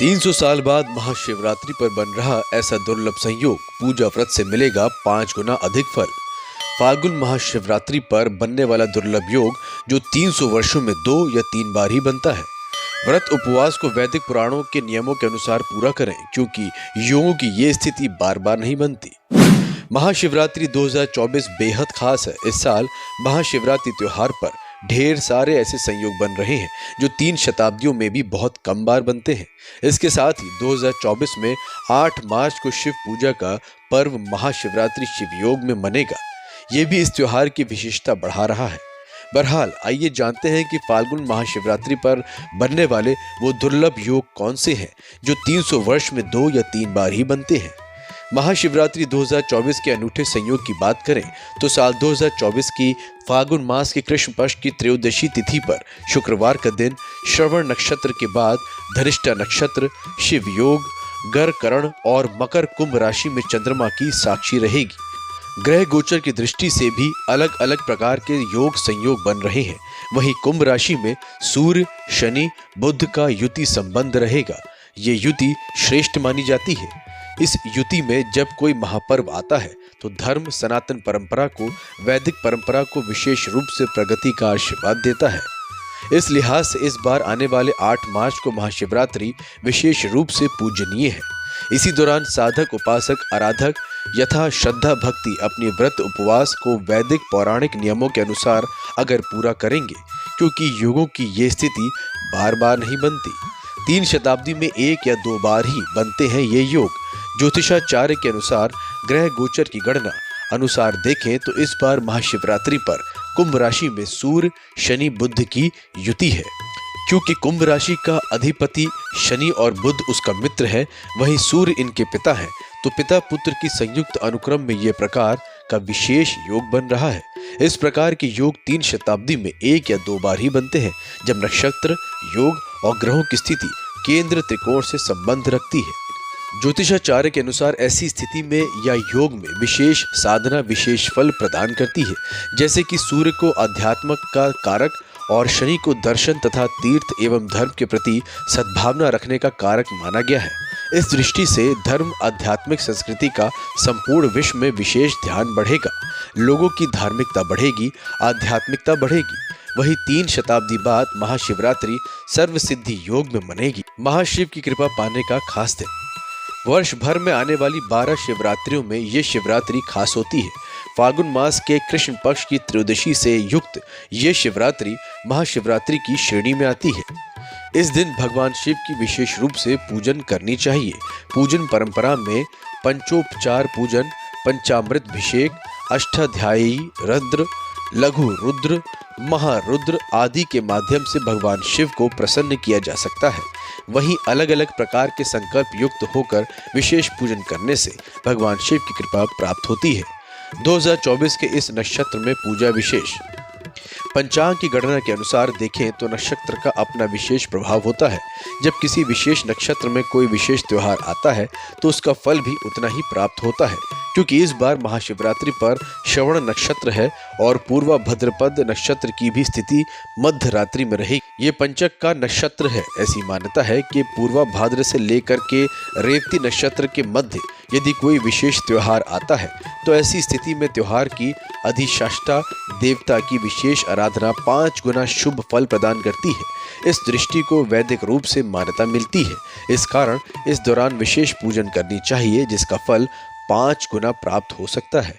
300 साल बाद महाशिवरात्रि पर बन रहा ऐसा दुर्लभ संयोग पूजा व्रत से मिलेगा 5 गुना अधिक फल। फाल्गुन महाशिवरात्रि पर बनने वाला दुर्लभ योग जो 300 वर्षों में 2 या 3 बार ही बनता है। व्रत उपवास को वैदिक पुराणों के नियमों के अनुसार पूरा करें, क्योंकि योगों की ये स्थिति बार बार नहीं बनती। महाशिवरात्रि 2024 बेहद खास है। इस साल महाशिवरात्रि त्योहार पर ढेर सारे ऐसे संयोग बन रहे हैं जो 3 शताब्दियों में भी बहुत कम बार बनते हैं। इसके साथ ही 2024 में 8 मार्च को शिव पूजा का पर्व महाशिवरात्रि शिव योग में मनेगा। ये भी इस त्योहार की विशेषता बढ़ा रहा है। बहरहाल आइए जानते हैं कि फाल्गुन महाशिवरात्रि पर बनने वाले वो दुर्लभ योग कौन से हैं जो 300 वर्ष में 2 या 3 बार ही बनते हैं। महाशिवरात्रि 2024 के अनूठे संयोग की बात करें तो साल 2024 की फाल्गुन मास के कृष्ण पक्ष की त्रयोदशी तिथि पर शुक्रवार का दिन श्रवण नक्षत्र के बाद धनिष्ठा नक्षत्र, शिव योग, गर करण और मकर कुंभ राशि में चंद्रमा की साक्षी रहेगी। ग्रह गोचर की दृष्टि से भी अलग अलग प्रकार के योग संयोग बन रहे हैं। वहीं कुंभ राशि में सूर्य, शनि, बुध का युति संबंध रहेगा। ये युति श्रेष्ठ मानी जाती है। इस युति में जब कोई महापर्व आता है तो धर्म सनातन परंपरा को, वैदिक परंपरा को विशेष रूप से प्रगति का आशीर्वाद देता है। इस लिहाज से इस बार आने वाले 8 मार्च को महाशिवरात्रि विशेष रूप से पूजनीय है। इसी दौरान साधक, उपासक, आराधक यथा श्रद्धा भक्ति अपने व्रत उपवास को वैदिक पौराणिक नियमों के अनुसार अगर पूरा करेंगे, क्योंकि योगों की ये स्थिति बार बार नहीं बनती। 3 शताब्दी में 1 या 2 बार ही बनते हैं ये योग। ज्योतिषाचार्य के अनुसार ग्रह गोचर की गणना अनुसार देखें तो इस बार महाशिवरात्रि पर कुंभ राशि में सूर्य, शनि, बुध की युति है। क्योंकि कुंभ राशि का अधिपति शनि और बुध उसका मित्र है, वहीं सूर्य इनके पिता है, तो पिता पुत्र की संयुक्त अनुक्रम में यह प्रकार का विशेष योग बन रहा है। इस प्रकार के योग 3 शताब्दी में 1 या 2 बार ही बनते हैं, जब नक्षत्र, योग और ग्रहों की स्थिति केंद्र त्रिकोण से संबंध रखती है। ज्योतिषाचार्य के अनुसार ऐसी स्थिति में या योग में विशेष साधना विशेष फल प्रदान करती है। जैसे कि सूर्य को अध्यात्म का कारक और शनि को दर्शन तथा तीर्थ एवं धर्म के प्रति सद्भावना रखने का कारक माना गया है। इस दृष्टि से धर्म, आध्यात्मिक संस्कृति का संपूर्ण विश्व में विशेष ध्यान बढ़ेगा। लोगों की धार्मिकता बढ़ेगी, आध्यात्मिकता बढ़ेगी। वही 3 शताब्दी बाद महाशिवरात्रि सर्वसिद्धि योग में मनेगी। महाशिव की कृपा पाने का खास दिन। वर्ष भर में आने वाली 12 शिवरात्रियों में ये शिवरात्रि खास होती है। फाल्गुन मास के कृष्ण पक्ष की त्रयोदशी से युक्त ये शिवरात्रि महाशिवरात्रि की श्रेणी में आती है। इस दिन भगवान शिव की विशेष रूप से पूजन करनी चाहिए। पूजन परंपरा में पंचोपचार पूजन, पंचामृताभिषेक, अष्टाध्यायी रुद्र, लघु रुद्र, महारुद्र आदि के माध्यम से भगवान शिव को प्रसन्न किया जा सकता है। वहीं अलग अलग प्रकार के संकल्प युक्त होकर विशेष पूजन करने से भगवान शिव की कृपा प्राप्त होती है। 2024 के इस नक्षत्र में पूजा विशेष। पंचांग की गणना के अनुसार देखें तो नक्षत्र का अपना विशेष प्रभाव होता है। जब किसी विशेष नक्षत्र में कोई विशेष त्योहार आता है तो उसका फल भी उतना ही प्राप्त होता है। क्योंकि इस बार महाशिवरात्रि पर श्रवण नक्षत्र है और पूर्वा भद्रपद नक्षत्र की भी स्थिति मध्य रात्रि में रहेगी। ये पंचक का नक्षत्र है। ऐसी मान्यता है कि पूर्वा भाद्र से लेकर के रेवती नक्षत्र के मध्य यदि कोई विशेष त्योहार आता है तो ऐसी स्थिति में त्योहार की अधिष्ठाता देवता की विशेष आराधना 5 गुना शुभ फल प्रदान करती है। इस दृष्टि को वैदिक रूप से मान्यता मिलती है। इस कारण इस दौरान विशेष पूजन करनी चाहिए, जिसका फल 5 गुना प्राप्त हो सकता है।